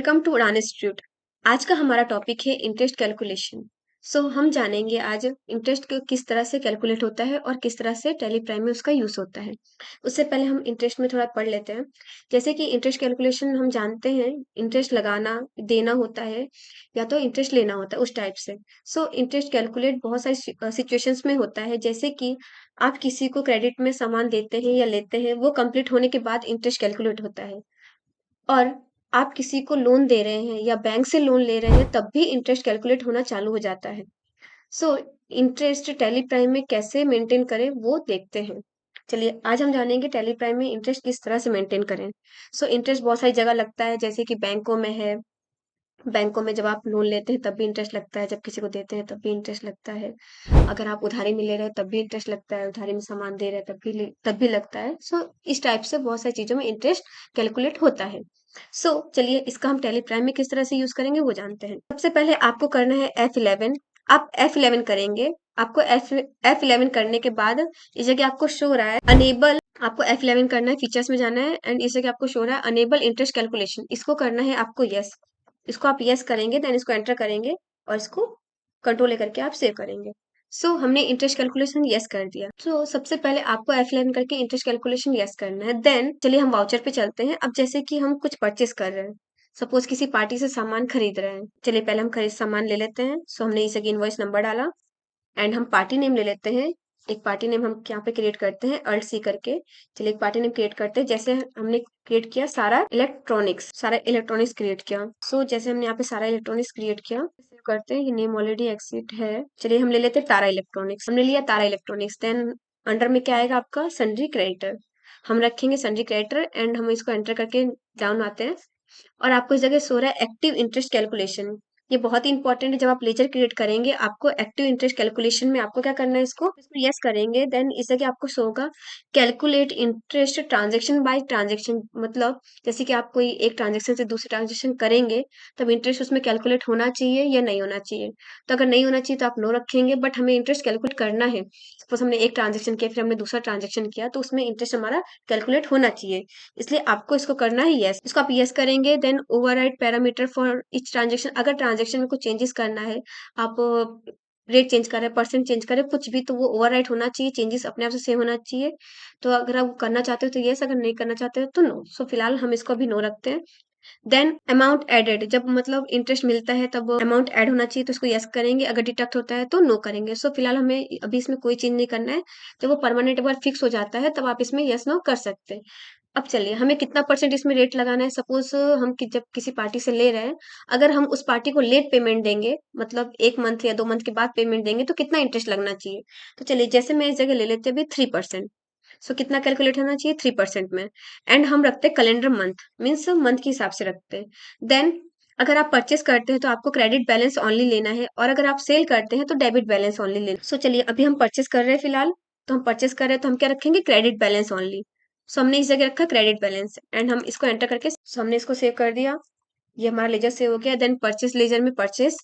Welcome to उड़ान institute. आज का हमारा टॉपिक है इंटरेस्ट कैलकुलेशन। हम जानेंगे आज इंटरेस्ट किस तरह से कैलकुलेट होता है और किस तरह से टैली प्राइम में उसका यूज होता है। उससे पहले हम इंटरेस्ट में थोड़ा पढ़ लेते हैं। जैसे कि इंटरेस्ट कैलकुलेशन हम जानते हैं, इंटरेस्ट लगाना देना होता है या तो इंटरेस्ट लेना होता है उस टाइप से। इंटरेस्ट कैलकुलेट बहुत सारी सिचुएशंस में होता है, जैसे कि आप किसी को क्रेडिट में सामान देते हैं या लेते हैं, वो कंप्लीट होने के बाद इंटरेस्ट कैलकुलेट होता है। और आप किसी को लोन दे रहे हैं या बैंक से लोन ले रहे हैं, तब भी इंटरेस्ट कैलकुलेट होना चालू हो जाता है। सो इंटरेस्ट टैली प्राइम में कैसे मेंटेन करें वो देखते हैं। चलिए आज हम जानेंगे टैली प्राइम में इंटरेस्ट किस तरह से मेंटेन करें। इंटरेस्ट बहुत सारी जगह लगता है, जैसे कि बैंकों में है। बैंकों में जब आप लोन लेते हैं तब भी इंटरेस्ट लगता है, जब किसी को देते हैं तब भी इंटरेस्ट लगता है। अगर आप उधारी में ले रहे हैं तब भी इंटरेस्ट लगता है, उधारी में सामान दे रहे हैं तब भी लगता है। इस टाइप से बहुत सारी चीज़ों में इंटरेस्ट कैलकुलेट होता है। चलिए इसका हम टैली प्राइम में किस तरह से यूज़ करेंगे वो जानते हैं। सबसे पहले आपको करना है F11। आप F11 करेंगे। आपको F11 करने के बाद इस जगह आपको शो हो रहा है अनेबल। आपको F11 करना है, फीचर्स में जाना है एंड इस जगह आपको शो हो रहा है अनेबल इंटरेस्ट कैलकुलेशन। इसको करना है आपको यस। इसको आप यस करेंगे, देन इसको एंटर करेंगे और इसको कंट्रोल लेकर के आप सेव करेंगे। हमने इंटरेस्ट कैलकुलेशन यस कर दिया। सबसे पहले आपको F11 करके इंटरेस्ट कैलकुलेशन यस करना है। देन चलिए हम वाउचर पे चलते हैं। अब जैसे कि हम कुछ परचेस कर रहे हैं, सपोज किसी पार्टी से सामान खरीद रहे हैं। चलिए पहले हम खरीद सामान ले लेते हैं। हमने इस जगह इनवॉइस नंबर डाला एंड हम पार्टी नेम ले लेते हैं। एक पार्टी नेम हम यहाँ पे क्रिएट करते हैं, अल्ट सी करके। चलिए एक पार्टी नेम क्रिएट करते हैं। जैसे हमने क्रिएट किया सारा इलेक्ट्रॉनिक्स क्रिएट किया। जैसे हमने यहाँ पे सारा इलेक्ट्रॉनिक्स क्रिएट किया, सेव करते हैं। ये नेम ऑलरेडी एक्सिट है। चलिए हम ले लेते हैं तारा इलेक्ट्रॉनिक्स। हमने लिया तारा इलेक्ट्रॉनिक्स। देन अंडर में क्या आएगा आपका सन्ड्री क्रेडिटर। हम रखेंगे सन्ड्री क्रेडिटर एंड हम इसको एंटर करके डाउन आते हैं और आपको इस जगह सो रहा है एक्टिव इंटरेस्ट कैलकुलेशन। ये बहुत ही इंपॉर्टेंट है। जब आप लेजर क्रिएट करेंगे आपको एक्टिव इंटरेस्ट कैलकुलेशन में आपको क्या करना है, इसको यस करेंगे। देन इस जगह आपको शो होगा calculate interest transaction by transaction. मतलब जैसे कि आप कोई एक ट्रांजेक्शन से दूसरे ट्रांजेक्शन करेंगे तब इंटरेस्ट उसमें कैलकुलेट होना चाहिए या नहीं होना चाहिए। तो अगर नहीं होना चाहिए तो आप नो रखेंगे, बट हमें इंटरेस्ट कैलकुलेट करना है। सपोज हमने एक ट्रांजेक्शन किया फिर हमने दूसरा ट्रांजेक्शन किया तो उसमें इंटरेस्ट हमारा कैलकुलेट होना चाहिए। इसलिए आपको इसको करना है यस। इसको आप यस करेंगे। Then override parameter for each transaction. अगर ट्रांजेक्शन में कुछ चेंजेस करना है, आप रेट चेंज कर रहे हैं, परसेंट चेंज कर रहे हैं, कुछ भी, तो वो ओवरराइड होना चाहिए, चेंजेस अपने आप से सेव होना चाहिए। तो अगर आप करना चाहते हो तो यस, अगर नहीं करना चाहते हो तो नो। फिलहाल हम इसको अभी नो रखते हैं। देन अमाउंट एडेड, जब मतलब इंटरेस्ट मिलता है तब अमाउंट ऐड होना चाहिए तो इसको यस करेंगे, अगर डिडक्ट होता है तो नो करेंगे। फिलहाल हमें अभी इसमें कोई चेंज नहीं करना है। जब वो परमानेंट एक बार फिक्स हो जाता है तब आप इसमें यस नो कर सकते हैं। अब चलिए हमें कितना परसेंट इसमें रेट लगाना है। सपोज हम जब किसी पार्टी से ले रहे हैं, अगर हम उस पार्टी को लेट पेमेंट देंगे, मतलब 1 मंथ या 2 मंथ के बाद पेमेंट देंगे, तो कितना इंटरेस्ट लगना चाहिए। तो चलिए जैसे मैं इस जगह ले लेते हैं अभी 3%। कितना कैलकुलेट होना चाहिए 3% में। एंड हम रखते हैं कैलेंडर मंथ, मीन्स मंथ के हिसाब से रखते हैं। देन अगर आप परचेस करते हैं तो आपको क्रेडिट बैलेंस ओनली लेना है, और अगर आप सेल करते हैं तो डेबिट बैलेंस ओनली लेना। चलिए अभी हम परचेस कर रहे हैं फिलहाल। तो हम परचेस कर रहे हैं तो हम क्या रखेंगे, क्रेडिट बैलेंस ओनली। हमने इस जगह रखा क्रेडिट बैलेंस एंड हम इसको एंटर करके हमने इसको सेव कर दिया। ये हमारा लेजर सेव हो गया। देन परचेस लेजर में परचेस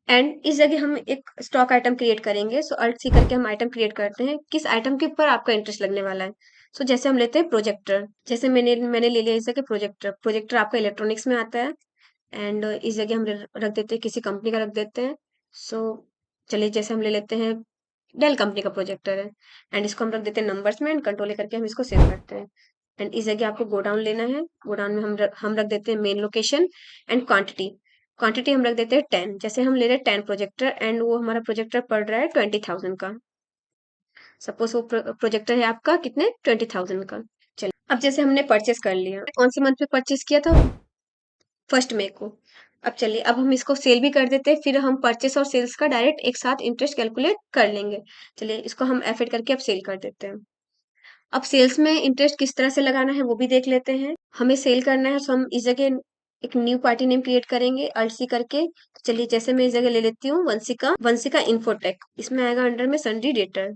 एंड इस जगह हम एक स्टॉक आइटम क्रिएट करेंगे। अल्ट सी करके हम आइटम क्रिएट करते हैं, किस आइटम के ऊपर आपका इंटरेस्ट लगने वाला है। जैसे हम लेते हैं प्रोजेक्टर। जैसे मैंने ले लिया इस जगह प्रोजेक्टर। प्रोजेक्टर आपका इलेक्ट्रॉनिक्स में आता है एंड इस जगह हम रख देते हैं किसी कंपनी का रख देते हैं। सो चलिए जैसे हम ले लेते हैं डेल कंपनी का प्रोजेक्टर है एंड इसको हम रख देते हैं नंबर्स में एंड कंट्रोल करके हम इसको सेव करते हैं। एंड इस जगह आपको गोडाउन लेना है। गोडाउन में हम रख देते हैं main location and quantity. Quantity हम रख देते हैं 10। जैसे हम ले रहे हैं 10 प्रोजेक्टर एंड वो हमारा प्रोजेक्टर पड़ रहा है 20,000 का। सपोज वो प्रोजेक्टर है आपका कितने 20,000 का। चलिए अब जैसे हमने परचेस कर लिया, कौन से मंथ में परचेस किया था, 1 मई को। अब चलिए अब हम इसको सेल भी कर देते हैं, फिर हम परचेस और सेल्स का डायरेक्ट एक साथ इंटरेस्ट कैलकुलेट कर लेंगे। चलिए इसको हम एफ करके अब सेल कर देते हैं। अब सेल्स में इंटरेस्ट किस तरह से लगाना है वो भी देख लेते हैं। हमें सेल करना है हम इस जगह एक न्यू पार्टी नेम क्रिएट करेंगे अल्ट सी करके। तो चलिए जैसे मैं इस जगह ले लेती हूँ वंशिका इन्फोटेक। इसमें आएगा अंडर में सन्ड्री डेटर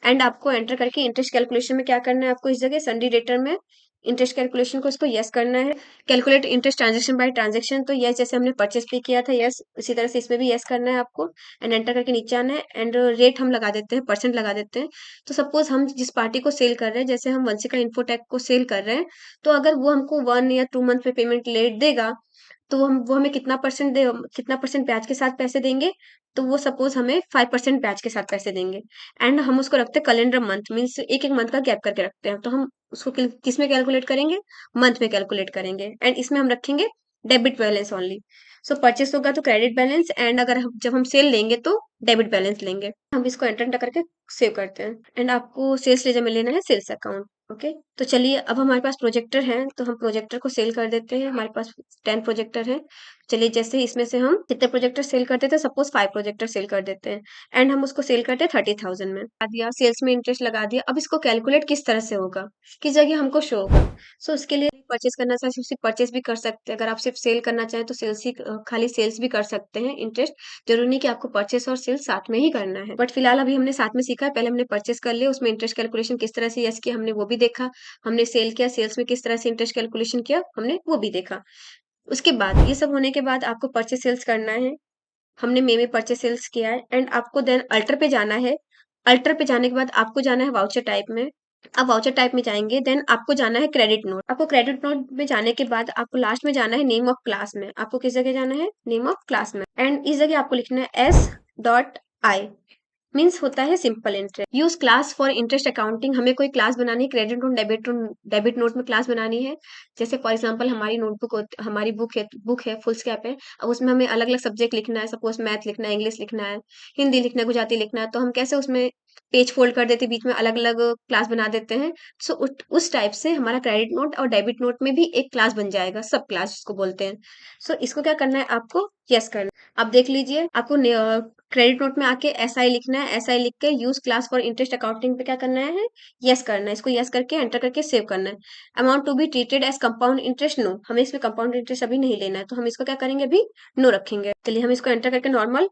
एंड आपको एंटर करके इंटरेस्ट कैलकुलेशन में क्या करना है, आपको इस जगह सन्ड्री डेटर में इंटरेस्ट कैलकुलेशन को इसको यस करना है। Calculate interest transaction by transaction, तो यस जैसे हमने परचेस पे किया था यस, उसी तरह से इसमें भी यस करना है आपको एंड एंटर करके नीचे आना है एंड रेट हम लगा देते हैं, परसेंट लगा देते हैं। तो सपोज हम जिस पार्टी को सेल कर रहे हैं, जैसे हम वंशिका इन्फोटेक को सेल कर रहे हैं, तो अगर वो हमको 1 या 2 मंथ पे पेमेंट लेट देगा तो हम वो हमें कितना परसेंट ब्याज के साथ पैसे देंगे, तो वो सपोज़ हमें 5% ब्याज के साथ पैसे देंगे। एंड हम उसको रखते हैं कैलेंडर मंथ, मीन्स एक-एक मंथ का गैप करके रखते हैं। तो हम उसको किस में कैलकुलेट करेंगे? मंथ में कैलकुलेट करेंगे एंड इसमें हम रखेंगे डेबिट बैलेंस ओनली। सो परचेस होगा तो क्रेडिट बैलेंस एंड अगर हम जब हम सेल लेंगे तो डेबिट बैलेंस लेंगे। हम इसको एंटर एंटर करके सेव करते हैं एंड आपको सेल्स लेजर में लेना है सेल्स अकाउंट। ओके, तो चलिए अब हमारे पास प्रोजेक्टर है तो हम प्रोजेक्टर को सेल कर देते हैं। हमारे पास 10 प्रोजेक्टर है। चलिए जैसे ही इसमें से हम कितने प्रोजेक्टर सेल करते थे, सपोज 5 प्रोजेक्टर सेल कर देते हैं एंड हम उसको सेल करते हैं 30,000 में। लगा दिया सेल्स में इंटरेस्ट लगा दिया। अब इसको कैलकुलेट किस तरह से होगा, किस जगह हमको शो होगा। सो उसके लिए परचेस करना चाहे तो सिर्फ परचेस भी कर सकते हैं। अगर आप सिर्फ सेल करना चाहें तो सेल्स ही खाली सेल्स भी कर सकते हैं। इंटरेस्ट जरूरी नहीं कि आपको परचेस और सेल्स साथ में ही करना है, बट फिलहाल अभी हमने साथ में सीखा है। पहले हमने परचेस कर लिया, उसमें इंटरेस्ट कैलकुलेशन किस तरह से यस किया हमने वो भी देखा। हमने सेल किया, सेल्स में किस तरह से इंटरेस्ट कैलकुलेशन किया हमने वो भी देखा। उसके बाद ये सब होने के बाद आपको परचेस सेल्स करना है। हमने मे में परचेस सेल्स किया है एंड आपको देन अल्टर पे जाना है। अल्टर पे जाने के बाद आपको जाना है वाउचर टाइप में। आप वाउचर टाइप में जाएंगे देन आपको जाना है क्रेडिट नोट। आपको क्रेडिट नोट में जाने के बाद आपको लास्ट में जाना है नेम ऑफ क्लास में। आपको किस जगह जाना है? नेम ऑफ क्लास में एंड इस जगह आपको लिखना है S.I मीन्स होता है simple interest. Use class for interest accounting. हमें कोई क्लास बनानी है, क्रेडिट नोट डेबिट नोट में क्लास बनानी है। जैसे फॉर एग्जांपल हमारी हमारी बुक है फुल स्कैप है। अब उसमें हमें अलग अलग सब्जेक्ट लिखना है, सपोज मैथ लिखना है, इंग्लिश लिखना है, हिंदी लिखना है, गुजराती लिखना है। तो हम कैसे उसमें पेज फोल्ड कर देते हैं, बीच में अलग अलग क्लास बना देते हैं। सो उस टाइप से हमारा क्रेडिट नोट और डेबिट नोट में भी एक क्लास बन जाएगा, सब क्लास जिसको बोलते हैं। सो इसको क्या करना है आपको? यस करना है। आप देख लीजिए आपको क्रेडिट नोट में आके एसआई लिखना है। एसआई लिख के use class for interest accounting पे क्या करना है? यस करना है। इसको यस करके एंटर करके सेव करना है। Amount to be treated as compound interest, no, हमें इसमें कंपाउंड इंटरेस्ट अभी नहीं लेना है, तो हम इसको क्या करेंगे? अभी नो रखेंगे। चलिए हम इसको एंटर करके नॉर्मल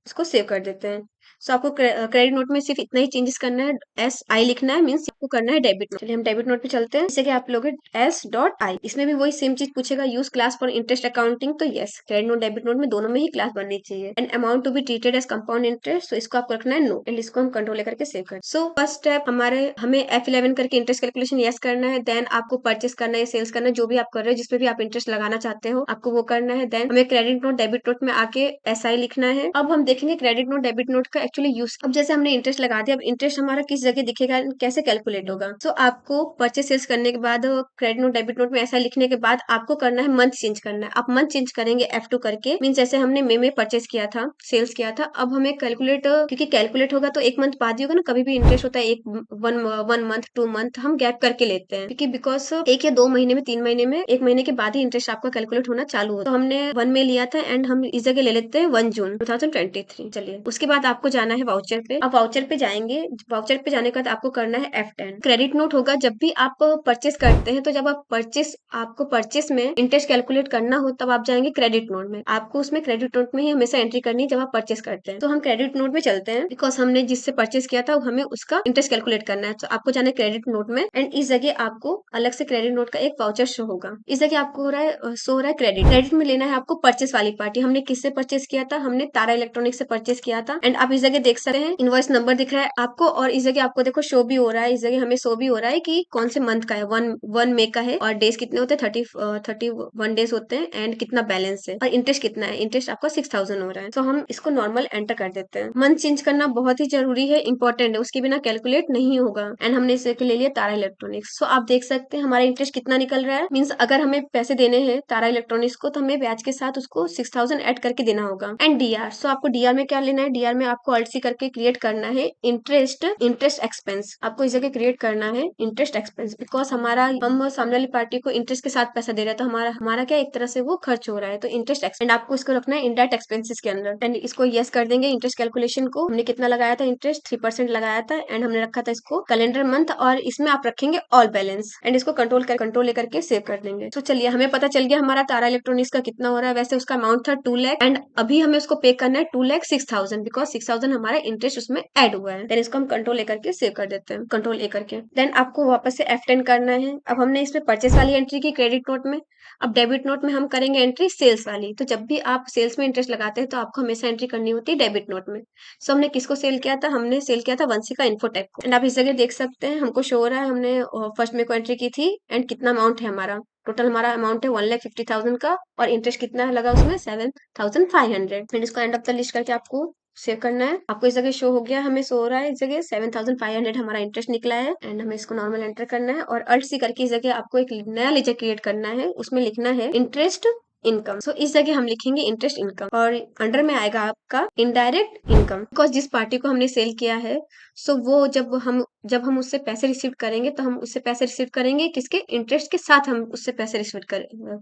इसको सेव कर देते हैं। सो आपको क्रेडिट नोट में सिर्फ इतना ही चेंजेस करना है, एस आई लिखना है, मीन्स आपको करना है डेबिट नोट। चलिए हम डेबिट नोट पे चलते हैं। जैसे कि आप लोग S.I, इसमें भी वही सेम चीज पूछेगा, use class for interest accounting, तो yes, credit note debit note में दोनों में ही क्लास बननी चाहिए। And amount to be treated as compound interest, तो इसको आपको रखना है नो एंड इसको हम कंट्रोल लेकर के सेव कर। सो फर्स्ट स्टेप हमें F11 करके इंटरेस्ट कैलकुलेशन यस करना है। देन आपको परचेस करना है, सेल्स करना है, जो भी आप कर रहे हो, जिसमें भी आप इंटरेस्ट लगाना चाहते हो आपको वो करना है। देन हमें क्रेडिट नोट डेबिट नोट में आके SI लिखना है। अब हम देखेंगे क्रेडिट नोट डेबिट नोट का एक्चुअली यूज। अब जैसे हमने इंटरेस्ट लगा दिया, अब इंटरेस्ट हमारा किस जगह दिखेगा, कैसे कैलकुलेट होगा। सो आपको परचेस सेल्स करने के बाद क्रेडिट नोट डेबिट नोट में ऐसा लिखने के बाद आपको करना है मंथ चेंज करना है। आप मंथ चेंज करेंगे F2 करके, मीन जैसे हमने मे में परचेस किया था, सेल्स किया था, अब हमें कैलकुलेट, क्योंकि कैलकुलेट होगा तो एक मंथ बाद ही होगा ना। कभी भी इंटरेस्ट होता है एक वन मंथ 2 मंथ हम गैप करके लेते हैं, क्योंकि बिकॉज 1 या 2 महीने में 3 महीने में 1 महीने के बाद ही इंटरेस्ट आपका कैलकुलेट होना चालू होता है। तो हमने 1 में लिया था एंड हम इस जगह ले लेते हैं 1 जून 2023। चलिए उसके बाद आपको जाना है वाउचर पे। आप वाउचर पे जाएंगे, वाउचर पे जाने के बाद आपको करना है F10। क्रेडिट नोट होगा जब भी आप परचेस करते हैं, तो जब आपको परचेस में इंटरेस्ट कैलकुलेट करना हो तब आप जाएंगे क्रेडिट नोट में। आपको उसमें क्रेडिट नोट में ही हमेशा एंट्री करनी है जब आप परचेस करते हैं। तो हम क्रेडिट नोट में चलते हैं, बिकॉज हमने जिससे परचेस किया था हमें उसका इंटरेस्ट कैलकुलेट करना है। तो आपको जाना है क्रेडिट नोट में एंड इस जगह आपको अलग से क्रेडिट नोट का एक वाउचर शो होगा। इस जगह आपको शो हो रहा है क्रेडिट में लेना है आपको परचेस वाली पार्टी। हमने किससे परचेस किया था? हमने तारा इलेक्ट्रॉनिक से परचेस किया था। एंड आप इस जगह देख सकते हैं इनवॉइस नंबर दिख रहा है आपको, और इस जगह आपको देखो शो भी हो रहा है। इस जगह हमें शो भी हो रहा है कि कौन से मंथ का है, वन मे का है और डेज कितने होते हैं? 31 डेज होते हैं एंड कितना बैलेंस है और इंटरेस्ट कितना है। इंटरेस्ट आपका 6,000 हो रहा है। तो हम इसको नॉर्मल एंटर कर देते हैं। मंथ चेंज करना बहुत ही जरूरी है, इंपॉर्टेंट है, उसके बिना कैलकुलेट नहीं होगा। एंड हमने इसे ले लिया तारा इलेक्ट्रॉनिक्स। सो आप देख सकते हैं हमारा इंटरेस्ट कितना निकल रहा है। मीन्स अगर हमें पैसे देने हैं तारा इलेक्ट्रॉनिक्स को तो हमें ब्याज के साथ उसको 6,000 ऐड करके देना होगा। एंड डीआर, सो आपको डीआर में क्या लेना है? डीआर में आपको अल्ट सी करके क्रिएट करना है इंटरेस्ट एक्सपेंस। आपको इस जगह क्रिएट करना है इंटरेस्ट एक्सपेंस, बिकॉज हम सामने वाली पार्टी को इंटरेस्ट के साथ पैसा दे रहे हैं, तो हमारा क्या एक तरह से वो खर्च हो रहा है, तो इंटरेस्ट एक्सपेंस। एंड आपको इसको रखना है इंडायरेक्ट एक्सपेंसेस के अंदर एंड इसको यस कर देंगे। इंटरेस्ट कैलकुलेशन को हमने कितना लगाया था? इंटरेस्ट 3% लगाया था एंड हमने रखा था इसको कैलेंडर मंथ, और इसमें आप रखेंगे ऑल बैलेंस एंड इसको कंट्रोल लेकर के सेव कर देंगे। तो चलिए हमें पता चल गया हमारा तारा इलेक्ट्रॉनिक्स का कितना हो रहा है। वैसे उसका अमाउंट था 2 लाख एंड अभी हमें उसको पे करना है 2,06,000, बिकॉज 6,000 हमारा इंटरेस्ट उसमें ऐड हुआ है। देन इसको हम कंट्रोल ए करके सेव कर देते हैं, कंट्रोल ए करके। देन आपको वापस से F10 करना है। अब हमने इसमें परचेस वाली एंट्री की क्रेडिट नोट में, अब डेबिट नोट में हम करेंगे एंट्री सेल्स वाली। तो जब भी आप सेल्स में इंटरेस्ट लगाते हैं तो आपको हमेशा एंट्री करनी होती है डेबिट नोट में। सो हमने किसको सेल किया था, हमने सेल किया था वंशिका इन्फोटेक को। एंड आप इस जगह देख सकते हैं, हमको शो हो रहा है हमने फर्स्ट में को एंट्री की थी एंड कितना अमाउंट है हमारा। टोटल हमारा अमाउंट है 1,50,000 का और इंटरेस्ट कितना लगा उसमें 7,500। फिर इसको एंड ऑफ द लिस्ट करके आपको सेव करना है। आपको इस जगह शो हो गया, हमें शो हो रहा है इस जगह 7,500 हमारा इंटरेस्ट निकला है। एंड हमें इसको नॉर्मल एंटर करना है और अल्ट सी करके इस जगह आपको एक नया लेजर क्रिएट करना है। उसमें लिखना है इंटरेस्ट इनकम। सो इस जगह हम लिखेंगे इंटरेस्ट इनकम और अंडर में आएगा आपका इनडायरेक्ट इनकम। बिकॉज जिस पार्टी को हमने सेल किया है, सो वो जब हम उससे पैसे रिसीव करेंगे तो हम उससे पैसे रिसीव करेंगे किसके, इंटरेस्ट के साथ हम उससे पैसे रिसीव करेंगे,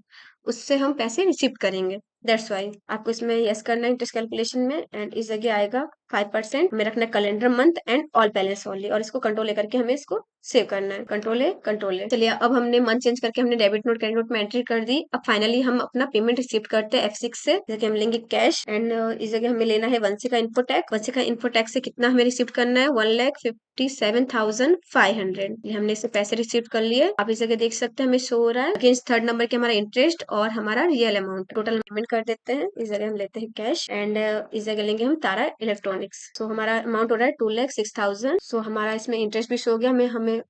उससे हम पैसे रिसीव करेंगे। दैट्स वाई आपको इसमें यस करना है इंटरेस्ट कैलकुलेशन में। एंड इस जगह आएगा 5% में रखना है calendar month and all balance only और इसको कंट्रोल ए करके हमें इसको सेव करना है, कंट्रोल ए। चलिए अब हमने मंथ चेंज करके हमने डेबिट नोट क्रेडिट नोट में एंट्री कर दी। अब फाइनली हम अपना पेमेंट रिसीव करते हैं F6 से। जैसे हम लेंगे कैश एंड इस जगह हमें लेना है वंशिका इन्फोटेक। वंशिका इन्फोटेक से कितना हमें रिसीव करना है 1,57,500। ये हमने इससे पैसे रिसीव कर लिए। आप इस जगह देख सकते हैं हमें शो हो रहा है अगेंस्ट थर्ड नंबर के हमारा इंटरेस्ट और हमारा रियल अमाउंट। टोटल पेमेंट कर देते हैं। इस जगह हम लेते हैं कैश एंड इस जगह लेंगे हम तारा इलेक्ट्रॉनिक्स। सो हमारा अमाउंट हो रहा है 2,06,000। सो हमारा इसमें इंटरेस्ट भी शो हो गया, हमें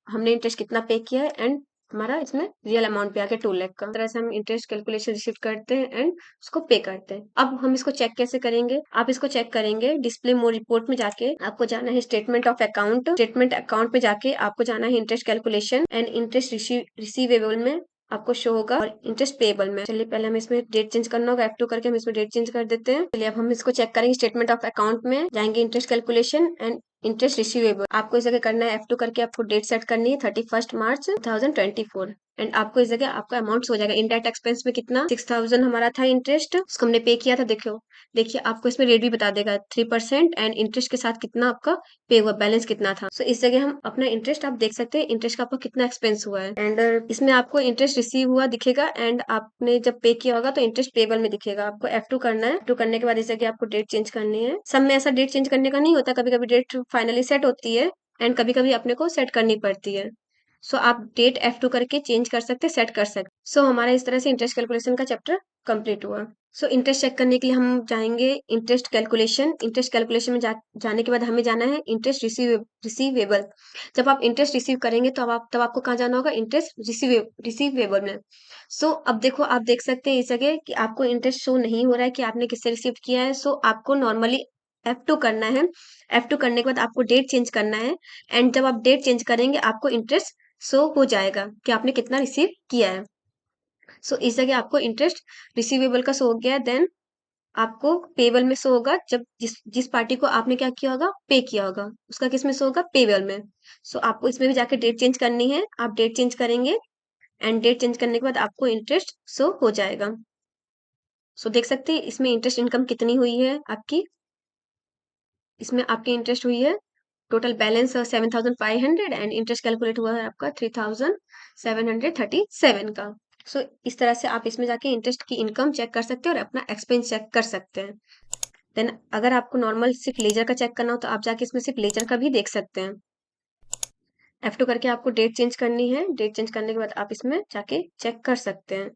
हमने इंटरेस्ट कितना पे किया है एंड हमारा इसमें रियल अमाउंट पे आके 2 लाख का। इस तरह से हम इंटरेस्ट कैलकुलेशन रिसीव करते हैं एंड उसको पे करते हैं। अब हम इसको चेक कैसे करेंगे, आप इसको चेक करेंगे डिस्प्ले मोर रिपोर्ट में जाके आपको जाना है statement of account. Statement account में जाके आपको जाना है interest calculation and interest receivable में आपको शो होगा और इंटरेस्ट पेबल में। चलिए पहले हमें इसमें डेट चेंज करना होगा, F2 करके हम इसमें डेट चेंज कर देते हैं। चलिए अब हम इसको चेक करेंगे स्टेटमेंट ऑफ अकाउंट में जाएंगे interest calculation and interest receivable. आपको इस जगह करना है F2 करके आपको डेट सेट करनी है 31 मार्च 2024 एंड आपको इस जगह आपका अमाउंट हो जाएगा। इनडायरेक्ट एक्सपेंस में कितना 6,000 हमारा था इंटरेस्ट, उसको हमने पे किया था। देखिए आपको इसमें रेट भी बता देगा 3% एंड इंटरेस्ट के साथ कितना आपका पे हुआ, बैलेंस कितना था। सो इस जगह हम अपना इंटरेस्ट आप देख सकते हैं इंटरेस्ट का आपका कितना एक्सपेंस हुआ है एंड इसमें आपको इंटरेस्ट रिसीव हुआ दिखेगा एंड आपने जब पे किया होगा तो इंटरेस्ट पेबल में दिखेगा। आपको F2 करना है। F2 करने के बाद इस जगह आपको डेट चेंज करनी है। सब में ऐसा डेट चेंज करने का नहीं होता, कभी कभी डेट फाइनली सेट होती है एंड कभी कभी अपने को सेट करनी पड़ती है। सो आप डेट F2 करके चेंज कर सकते, सेट कर सकते। सो हमारा इस तरह से इंटरेस्ट कैलकुलेशन का चैप्टर कंप्लीट हुआ। सो इंटरेस्ट चेक करने के लिए हम जाएंगे इंटरेस्ट कैलकुलेशन। इंटरेस्ट कैलकुलेशन में जाने के बाद हमें जाना है इंटरेस्ट रिसीवेबल। जब आप इंटरेस्ट रिसीव करेंगे तो तब आपको कहाँ जाना होगा, इंटरेस्ट रिसीवेबल में। सो अब देखो आप देख सकते हैं इस जगह कि आपको इंटरेस्ट शो नहीं हो रहा है कि आपने किससे रिसीव किया है। सो आपको नॉर्मली F2 करना है। F2 करने के बाद आपको डेट चेंज करना है एंड जब आप डेट चेंज करेंगे आपको इंटरेस्ट शो हो जाएगा कि आपने कितना रिसीव किया है। सो इस जगह आपको इंटरेस्ट रिसीवेबल का शो हो गया। देन आपको पेबल में शो होगा जब जिस जिस पार्टी को आपने क्या किया होगा, पे किया होगा, उसका किस में शो होगा, पेबल में। सो आपको इसमें भी जाके डेट चेंज करनी है। आप डेट चेंज करेंगे एंड डेट चेंज करने के बाद आपको इंटरेस्ट शो हो जाएगा। सो देख सकते हैं इसमें इंटरेस्ट इनकम कितनी हुई है आपकी। इसमें आपकी इंटरेस्ट हुई है total balance 7,500 and interest calculate हुआ है आपका 3,737 का। सो इस तरह से आप इसमें जाके इंटरेस्ट की इनकम चेक कर सकते हैं और अपना एक्सपेंस चेक कर सकते हैं। देन अगर आपको नॉर्मल सिर्फ लेजर का चेक करना हो तो आप जाके इसमें सिर्फ लेजर का भी देख सकते हैं। F2 करके आपको डेट चेंज करनी है। डेट चेंज करने के बाद आप इसमें जाके चेक कर सकते हैं।